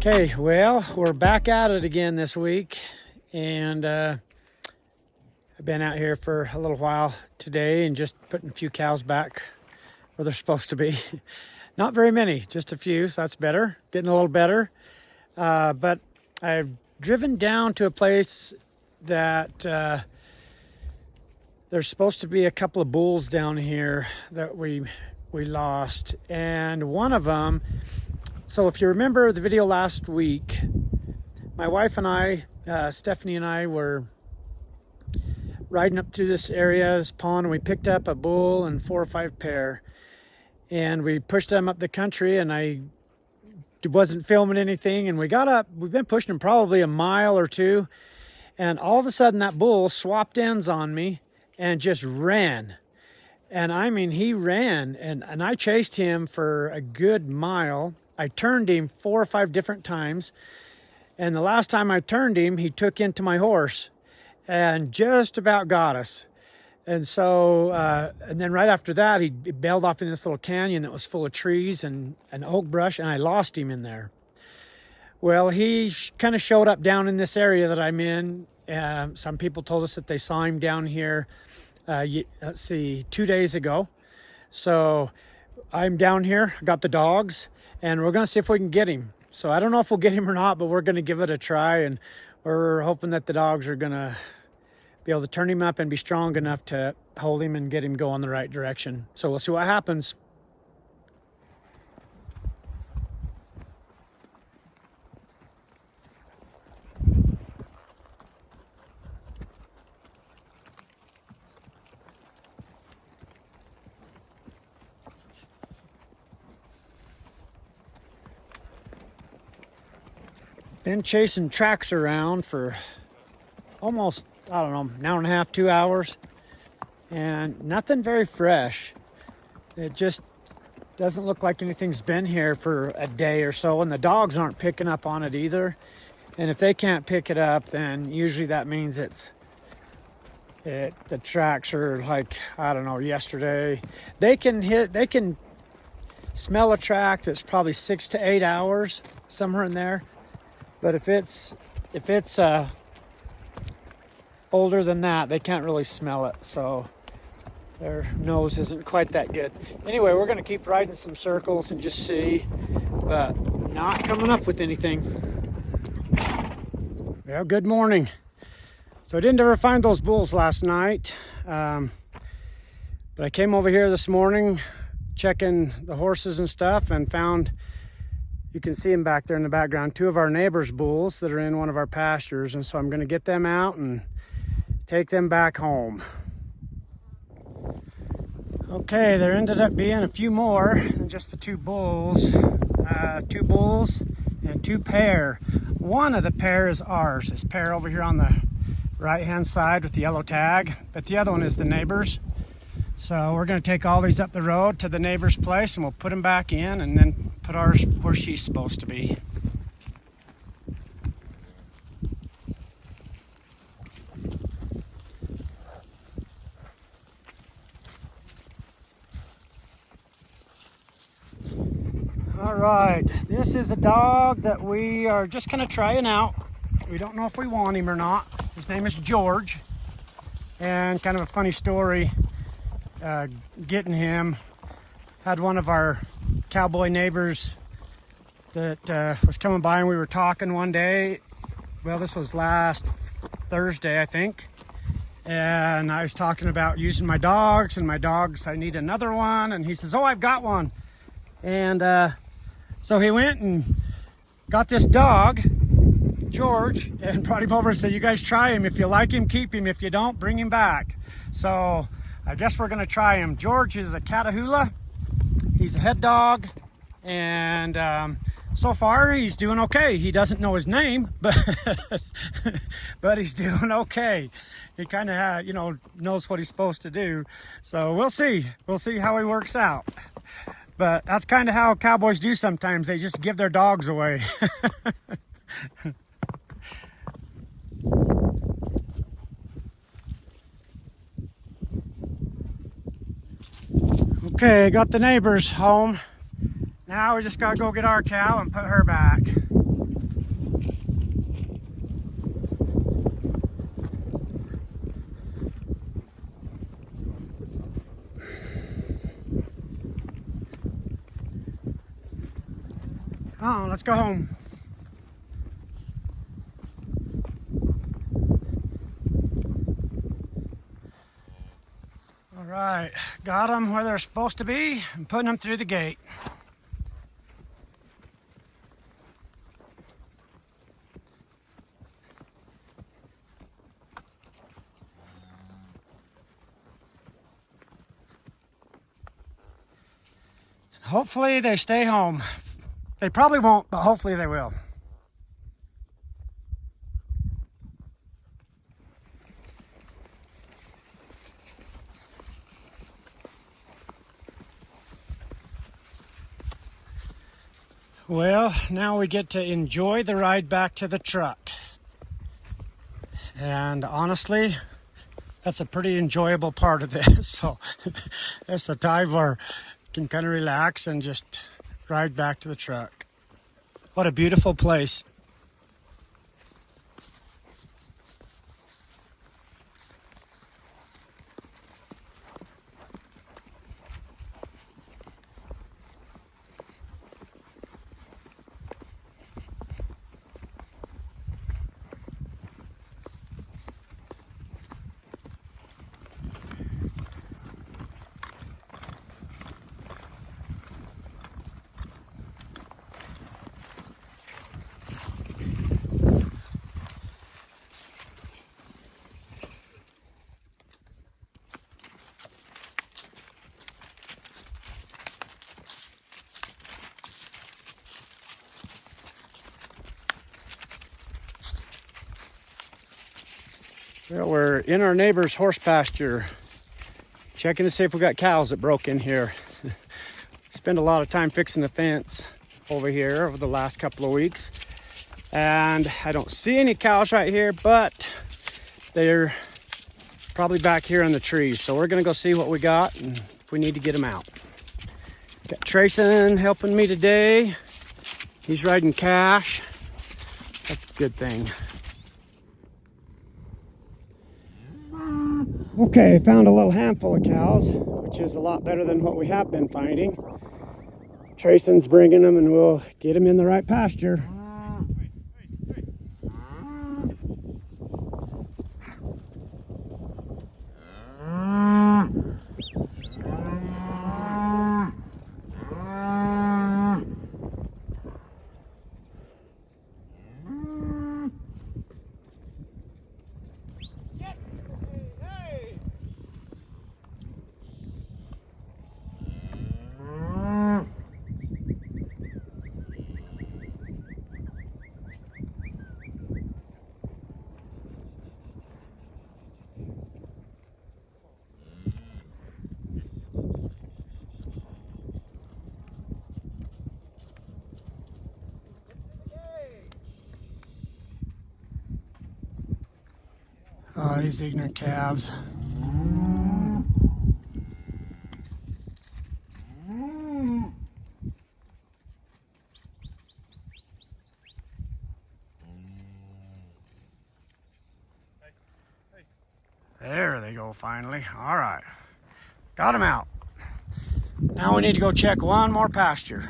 Okay, well, we're back at it again this week, and I've been out here for a little while today and just putting a few cows back where they're supposed to be. Not very many, just a few, so that's better, getting a little better. But I've driven down to a place that there's supposed to be a couple of bulls down here that we lost, and one of them. So if you remember the video last week, my wife and I, Stephanie and I, were riding up to this area, this pond, and we picked up a bull and 4 or 5 pair. And we pushed them up the country, and I wasn't filming anything. And we got up, we've been pushing them probably a mile or two. And all of a sudden that bull swapped ends on me and just ran. And I mean, he ran, and I chased him for a good mile. I turned him 4 or 5 different times, and the last time I turned him, he took into my horse and just about got us. And so, and then right after that, he bailed off in this little canyon that was full of trees and oak brush, and I lost him in there. Well, he kind of showed up down in this area that I'm in. Some people told us that they saw him down here, let's see, 2 days ago. So I'm down here, got the dogs, and we're going to see if we can get him. So I don't know if we'll get him or not, but we're going to give it a try, and we're hoping that the dogs are going to be able to turn him up and be strong enough to hold him and get him going the right direction. So we'll see what happens. Been chasing tracks around for almost, I don't know, an hour and a half, 2 hours, and nothing very fresh. It just doesn't look like anything's been here for a day or so, and the dogs aren't picking up on it either. And if they can't pick it up, then usually that means the tracks are like, I don't know, yesterday. They can smell a track that's probably 6 to 8 hours, somewhere in there. But if it's older than that, they can't really smell it. So their nose isn't quite that good. Anyway, we're going to keep riding some circles and just see, but not coming up with anything. Well, good morning. So I didn't ever find those bulls last night. But I came over here this morning checking the horses and stuff and found, you can see them back there in the background, 2 of our neighbors' bulls that are in one of our pastures. And so I'm going to get them out and take them back home. Okay, there ended up being a few more than just the 2 bulls. 2 bulls and 2 pair. One of the pair is ours. This pair over here on the right-hand side with the yellow tag. But the other one is the neighbor's. So we're going to take all these up the road to the neighbor's place, and we'll put them back in and then put ours where she's supposed to be. All right, this is a dog that we are just kind of trying out. We don't know if we want him or not. His name is George, and kind of a funny story. Getting him, had one of our cowboy neighbors that was coming by, and we were talking one day. Well, this was last Thursday, I think, and I was talking about using my dogs, and I need another one, and he says, oh, I've got one. And so he went and got this dog, George, and brought him over and said, you guys try him. If you like him, keep him. If you don't, bring him back. So I guess we're going to try him. George is a Catahoula. He's a head dog, and so far he's doing okay. He doesn't know his name, but but he's doing okay. He kind of knows what he's supposed to do. So we'll see how he works out. But that's kind of how cowboys do sometimes. They just give their dogs away. Okay, got the neighbors home. Now we just gotta go get our cow and put her back. Oh, let's go home. All right, got them where they're supposed to be and putting them through the gate. Hopefully they stay home. They probably won't, but hopefully they will. Well, now we get to enjoy the ride back to the truck. And honestly, that's a pretty enjoyable part of this. So it's the time where you can kind of relax and just ride back to the truck. What a beautiful place. Well, we're in our neighbor's horse pasture, checking to see if we got cows that broke in here. Spent a lot of time fixing the fence over here over the last couple of weeks, and I don't see any cows right here, but they're probably back here in the trees. So we're gonna go see what we got and if we need to get them out. Got Trayson helping me today. He's riding Cash. That's a good thing. Okay, found a little handful of cows, which is a lot better than what we have been finding. Trayson's bringing them and we'll get them in the right pasture. Oh, these ignorant calves. There they go finally. All right, got them out. Now we need to go check one more pasture.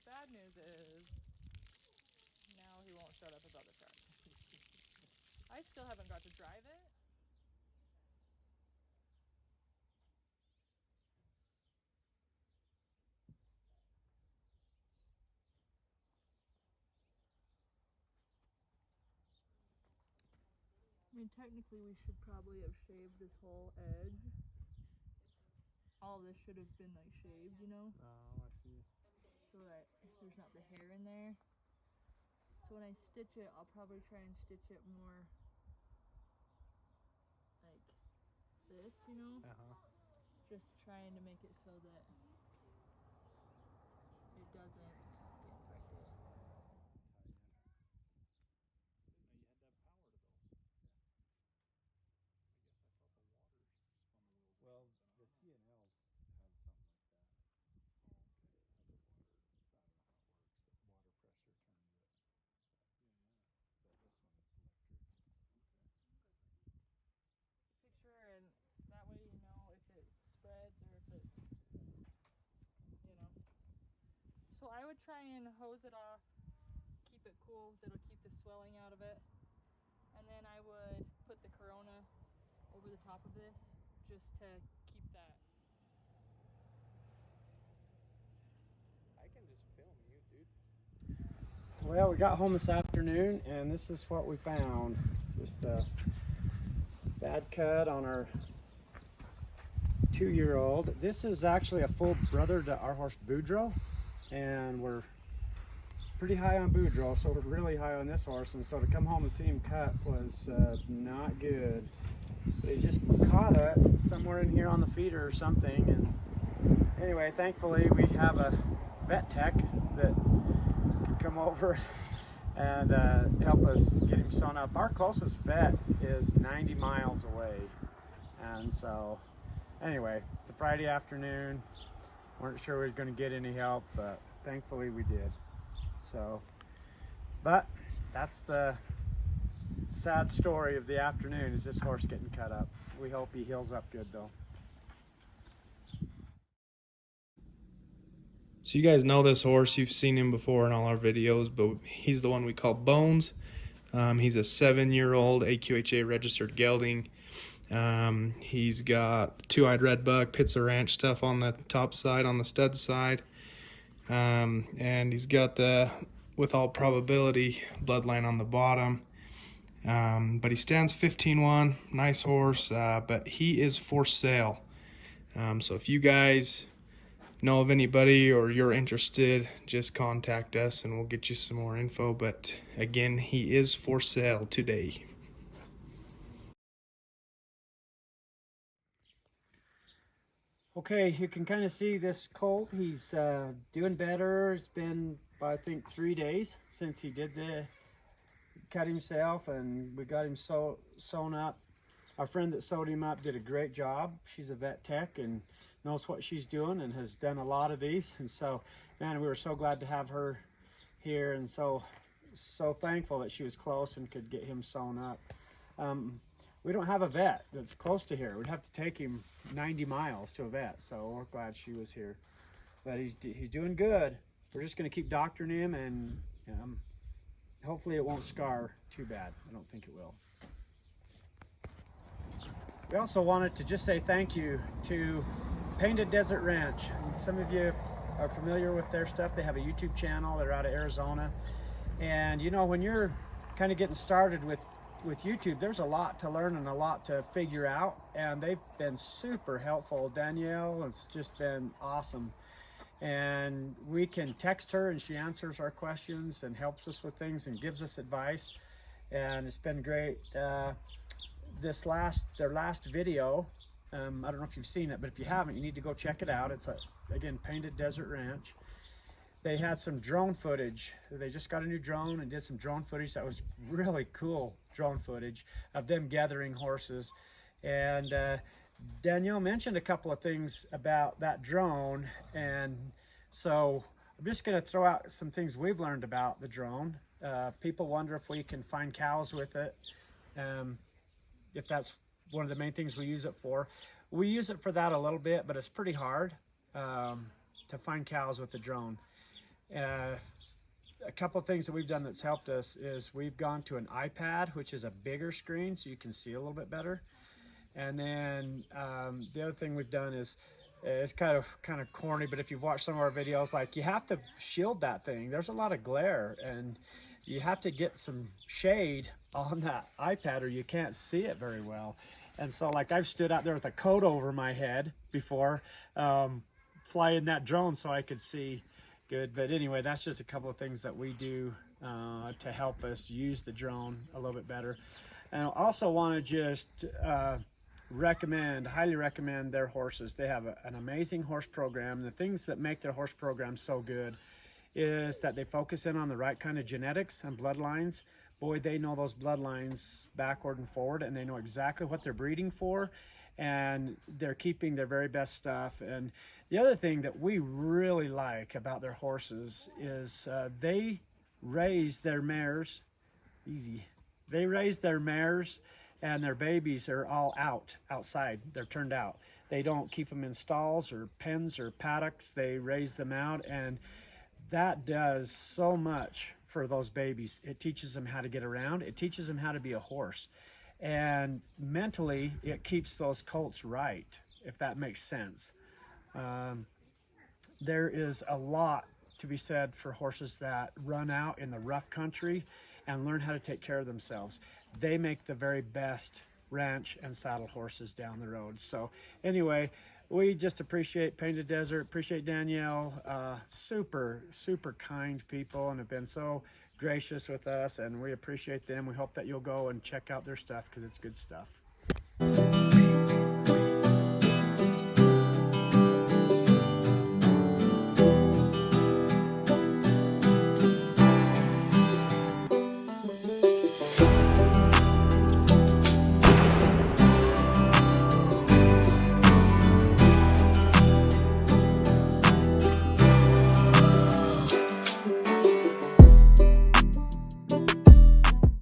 Bad news is now he won't shut up about the truck. I still haven't got to drive it. mean, technically we should probably have shaved this whole edge. All this should have been like shaved, you know? Oh, I see. So that there's not the hair in there. So when I stitch it, I'll probably try and stitch it more like this, you know? Just trying to make it so that it doesn't get infected. Now you had to have power to those. I guess I thought the water spun the wheels. Well, the T&Ls have something like that. Oh, okay. Has a water, I don't know how it works, but water pressure turns it. Yeah. But this one, it's electric. Okay. Picture, and that way you know if it spreads or if it's, you know. So I would try and hose it off, keep it cool, that'll keep the swelling out of it. And then I would put the Corona over the top of this just to keep that. I can just film you, dude. Well, we got home this afternoon, and this is what we found. Just a bad cut on our 2-year-old. This is actually a full brother to our horse Boudreaux, and we're pretty high on Boudreaux, so we're really high on this horse, and so to come home and see him cut was not good. But he just caught it somewhere in here on the feeder or something, and anyway, thankfully we have a vet tech that can come over and help us get him sewn up. Our closest vet is 90 miles away, and so anyway, it's a Friday afternoon. Weren't sure we was going to get any help, but thankfully we did. So, but that's the sad story of the afternoon, is this horse getting cut up. We hope he heals up good though. So you guys know this horse, you've seen him before in all our videos, but he's the one we call Bones. He's a 7-year-old AQHA registered gelding. He's got two-eyed red buck, Pitzer Ranch stuff on the top side, on the stud side. And he's got the, with all probability, bloodline on the bottom. But he stands 15-1, nice horse, but he is for sale. So if you guys know of anybody or you're interested, just contact us and we'll get you some more info. But again, he is for sale today. Okay, you can kind of see this colt. He's doing better. It's been, I think, 3 days since he did the cut himself, and we got him sewn up. Our friend that sewed him up did a great job. She's a vet tech and knows what she's doing and has done a lot of these. And so, man, we were so glad to have her here, and so thankful that she was close and could get him sewn up. We don't have a vet that's close to here. We'd have to take him 90 miles to a vet, so we're glad she was here. But he's doing good. We're just going to keep doctoring him, and hopefully it won't scar too bad. I don't think it will. We also wanted to just say thank you to Painted Desert Ranch. Some of you are familiar with their stuff. They have a YouTube channel. They're out of Arizona. And you know, when you're kind of getting started with YouTube, there's a lot to learn and a lot to figure out, and they've been super helpful. Danielle, it's just been awesome. And we can text her and she answers our questions and helps us with things and gives us advice, and it's been great. Their last video, I don't know if you've seen it, but if you haven't, you need to go check it out. It's again, Painted Desert Ranch. They had some drone footage. They just got a new drone and did some drone footage that was really cool drone footage of them gathering horses. And Danielle mentioned a couple of things about that drone, and so I'm just going to throw out some things we've learned about the drone. People wonder if we can find cows with it, if that's one of the main things we use it for. We use it for that a little bit, but it's pretty hard to find cows with the drone. A couple of things that we've done that's helped us is we've gone to an iPad, which is a bigger screen, so you can see a little bit better. And then the other thing we've done is, it's kind of corny, but if you've watched some of our videos, like, you have to shield that thing. There's a lot of glare, and you have to get some shade on that iPad or you can't see it very well. And so like I've stood out there with a coat over my head before, flying that drone so I could see good. But anyway, that's just a couple of things that we do to help us use the drone a little bit better. And I also want to just highly recommend their horses. They have an amazing horse program. The things that make their horse program so good is that they focus in on the right kind of genetics and bloodlines. Boy, they know those bloodlines backward and forward, and they know exactly what they're breeding for, and they're keeping their very best stuff. And the other thing that we really like about their horses is they raise their mares easy. They raise their mares, and their babies are all outside. They're turned out. They don't keep them in stalls or pens or paddocks. They raise them out, and that does so much for those babies. It teaches them how to get around. It teaches them how to be a horse. And mentally, it keeps those colts right, if that makes sense. There is a lot to be said for horses that run out in the rough country and learn how to take care of themselves. They make the very best ranch and saddle horses down the road. So anyway, we just appreciate Painted Desert, appreciate Danielle, super kind people, and have been so gracious with us, and we appreciate them. We hope that you'll go and check out their stuff because it's good stuff.